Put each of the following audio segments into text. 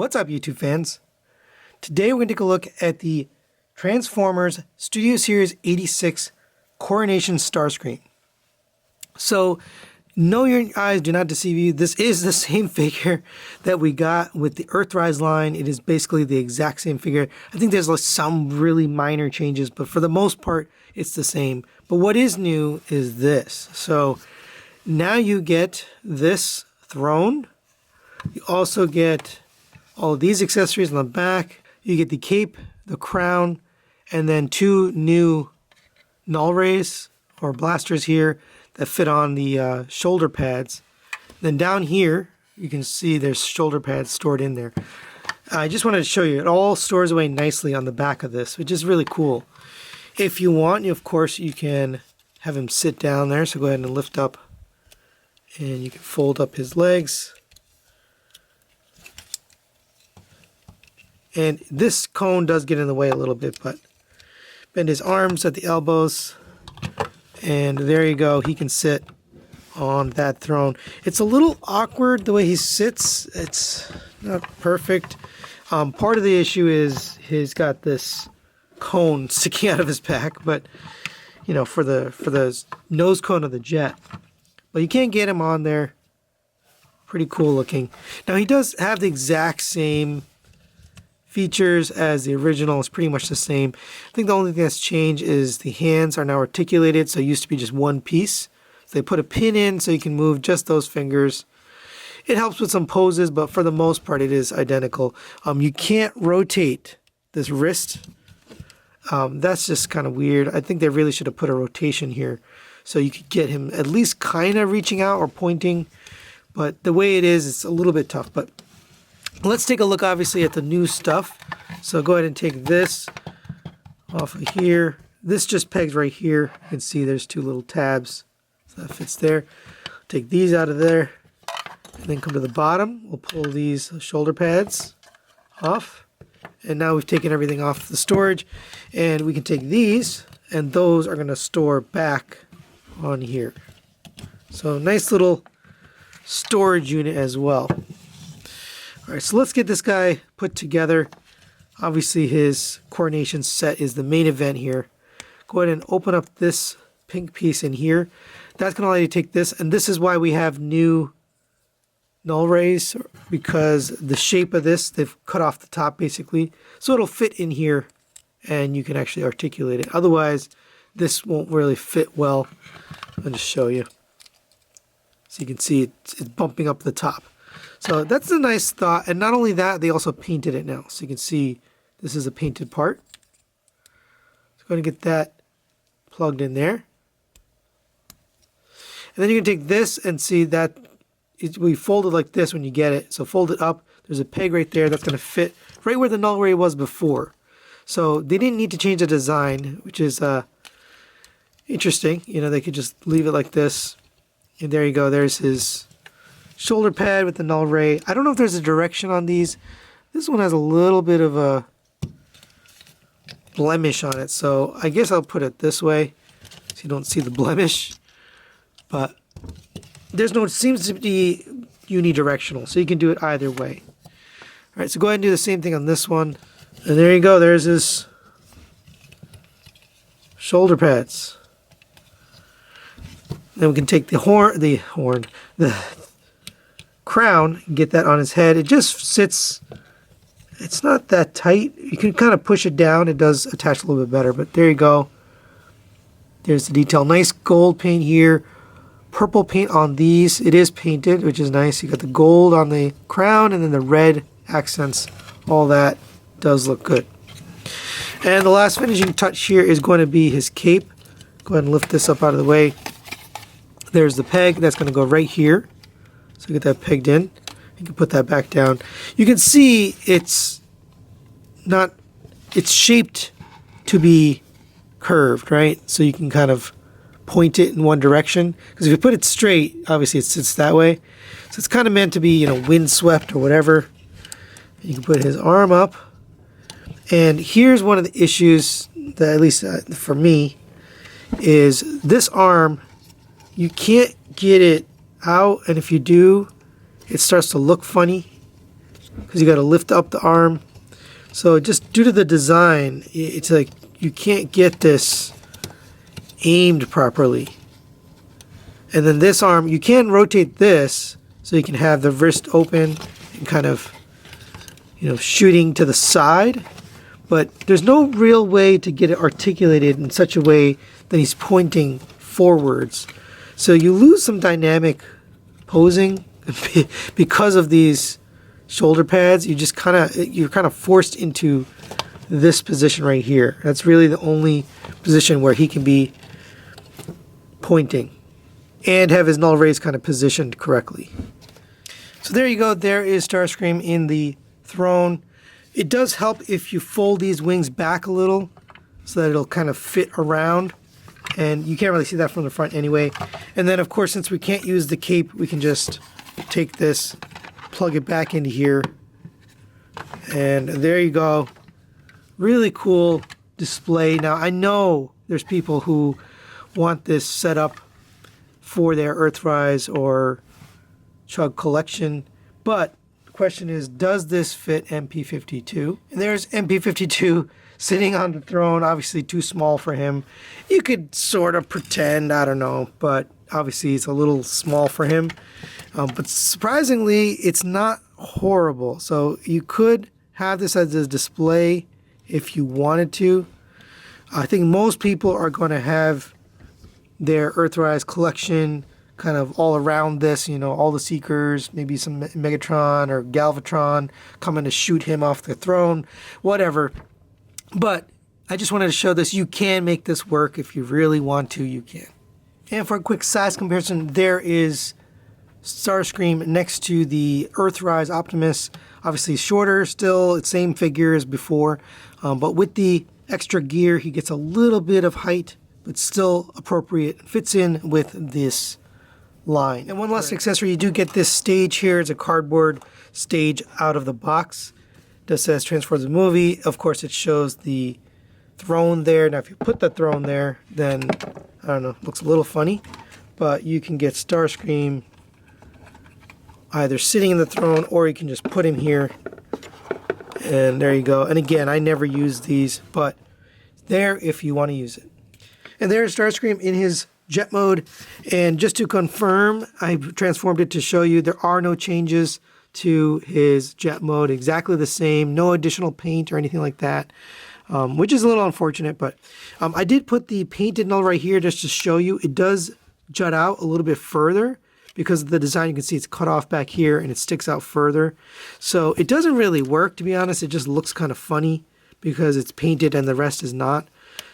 What's up, YouTube fans? Today we're going to take a look at the Transformers Studio Series 86 Coronation Starscream. So, no, your eyes do not deceive you. This is the same figure that we got with the Earthrise line. It is basically the exact same figure. I think there's like some really minor changes, but for the most part, it's the same. But what is new is this. So, now you get this throne. You also get all of these accessories on the back. You get the cape, the crown, and then two new null rays or blasters here that fit on the shoulder pads. Then down here, you can see there's shoulder pads stored in there. I just wanted to show you, it all stores away nicely on the back of this, which is really cool. If you want, of course, you can have him sit down there. So go ahead and lift up, and you can fold up his legs. And this cone does get in the way a little bit, but bend his arms at the elbows, and there you go. He can sit on that throne. It's a little awkward the way he sits. It's not perfect. Part of the issue is he's got this cone sticking out of his back, but you know, for the nose cone of the jet. But you can't get him on there. Pretty cool looking. Now he does have the exact same features as the original. Is pretty much the same. I think the only thing that's changed is the hands are now articulated, so it used to be just one piece. So they put a pin in so you can move just those fingers. It helps with some poses, but for the most part it is identical. You can't rotate this wrist. That's just kind of weird. I think they really should have put a rotation here so you could get him at least kind of reaching out or pointing, but the way it is, it's a little bit tough. But let's take a look, obviously, at the new stuff. So go ahead and take this off of here. This just pegs right here. You can see there's two little tabs. So that fits there. Take these out of there. And then come to the bottom. We'll pull these shoulder pads off. And now we've taken everything off the storage. And we can take these, and those are going to store back on here. So nice little storage unit as well. Alright, so let's get this guy put together. Obviously his coronation set is the main event here. Go ahead and open up this pink piece in here. That's going to allow you to take this, and this is why we have new null rays, because the shape of this, they've cut off the top basically. So it'll fit in here and you can actually articulate it. Otherwise, this won't really fit well. I'll just show you. So you can see it's bumping up the top. So that's a nice thought, and not only that, they also painted it now. So you can see this is a painted part. So I'm going to get that plugged in there. And then you can take this and see that we fold it like this when you get it. So fold it up. There's a peg right there that's going to fit right where the null ray was before. So they didn't need to change the design, which is interesting. You know, they could just leave it like this. And there you go. There's his shoulder pad with the null ray. I don't know if there's a direction on these. This one has a little bit of a blemish on it, so I guess I'll put it this way so you don't see the blemish. But there's no, it seems to be unidirectional, so you can do it either way. Alright, so go ahead and do the same thing on this one. And there you go, there's his shoulder pads. Then we can take the crown and get that on his head. It just sits, it's not that tight. You can kind of push it down. It does attach a little bit better, but there you go. There's the detail. Nice gold paint here. Purple paint on these. It is painted, which is nice. You got the gold on the crown and then the red accents. All that does look good. And the last finishing touch here is going to be his cape. Go ahead and lift this up out of the way. There's the peg. That's going to go right here. So get that pegged in. You can put that back down. You can see it's shaped to be curved, right? So you can kind of point it in one direction. Because if you put it straight, obviously it sits that way. So it's kind of meant to be, you know, windswept or whatever. You can put his arm up. And here's one of the issues that, at least for me, is this arm, you can't get it out, and if you do, it starts to look funny. because you got to lift up the arm. So just due to the design, it's like you can't get this aimed properly. And then this arm, you can rotate this so you can have the wrist open and kind of, you know, shooting to the side. But there's no real way to get it articulated in such a way that he's pointing forwards. So you lose some dynamic posing because of these shoulder pads. You're kind of forced into this position right here. That's really the only position where he can be pointing and have his null rays kind of positioned correctly. So there you go. There is Starscream in the throne. It does help if you fold these wings back a little so that it'll kind of fit around. And you can't really see that from the front anyway. And then, of course, since we can't use the cape, we can just take this, plug it back into here. And there you go. Really cool display. Now, I know there's people who want this set up for their Earthrise or Chug collection. But the question is, does this fit MP52? And there's MP52 sitting on the throne, obviously too small for him. You could sort of pretend, I don't know, but obviously it's a little small for him. But surprisingly, it's not horrible. So you could have this as a display if you wanted to. I think most people are going to have their Earthrise collection kind of all around this, you know, all the Seekers, maybe some Megatron or Galvatron coming to shoot him off the throne, whatever. But I just wanted to show this. You can make this work if you really want to, you can. And for a quick size comparison, there is Starscream next to the Earthrise Optimus. Obviously shorter still, same figure as before. But with the extra gear, he gets a little bit of height, but still appropriate. Fits in with this line. And one last accessory, you do get this stage here. It's a cardboard stage out of the box. Just says Transformers the movie. Of course, it shows the throne there. Now, if you put the throne there, then, I don't know, it looks a little funny. But you can get Starscream either sitting in the throne, or you can just put him here. And there you go. And again, I never use these, but there if you want to use it. And there's Starscream in his jet mode. And just to confirm, I've transformed it to show you there are no changes to his jet mode, exactly the same, no additional paint or anything like that, which is a little unfortunate, but I did put the painted null right here just to show you. It does jut out a little bit further because of the design. You can see it's cut off back here and it sticks out further. So it doesn't really work, to be honest. It just looks kind of funny because it's painted and the rest is not.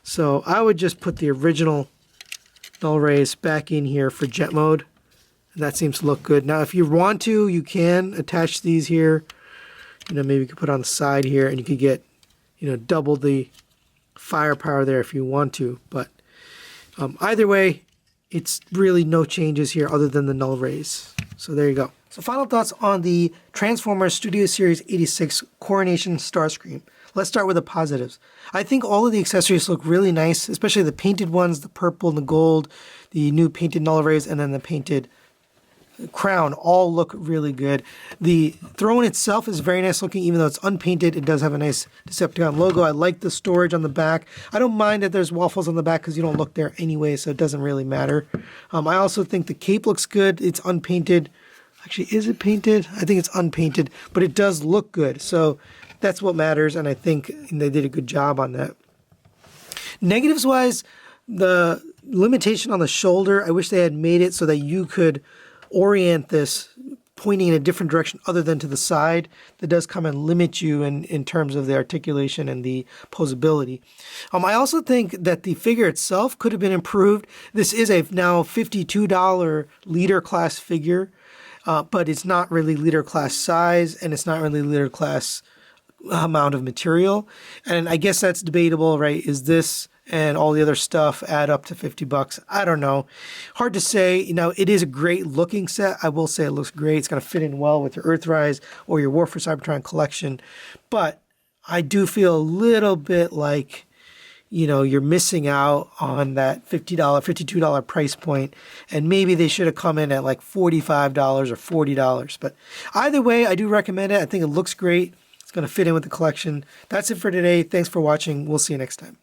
So I would just put the original null rays back in here for jet mode. That seems to look good. Now, if you want to, you can attach these here. You know, maybe you could put on the side here, and you could get, you know, double the firepower there if you want to. But either way, it's really no changes here other than the null rays. So there you go. So final thoughts on the Transformers Studio Series 86 Coronation Starscream. Let's start with the positives. I think all of the accessories look really nice, especially the painted ones, the purple and the gold, the new painted null rays, and then the painted crown all look really good. The throne itself is very nice looking, even though it's unpainted. It does have a nice Decepticon logo. I like the storage on the back. I don't mind that there's waffles on the back because you don't look there anyway, so it doesn't really matter. I also think the cape looks good. It's unpainted. Actually, is it painted? I think it's unpainted, but it does look good. So that's what matters, and I think they did a good job on that. Negatives-wise, the limitation on the shoulder, I wish they had made it so that you could orient this pointing in a different direction other than to the side. That does come and limit you in terms of the articulation and the posability. I also think that the figure itself could have been improved. This is a now $52 leader class figure, but it's not really leader class size, and it's not really leader class amount of material. And I guess that's debatable, right? Is this and all the other stuff add up to $50? I don't know. Hard to say. You know, it is a great looking set. I will say it looks great. It's going to fit in well with your Earthrise or your War for Cybertron collection. But I do feel a little bit like, you know, you're missing out on that $50, $52 price point, and maybe they should have come in at like $45 or $40. But either way, I do recommend it. I think it looks great. It's going to fit in with the collection. That's it for today. Thanks for watching. We'll see you next time.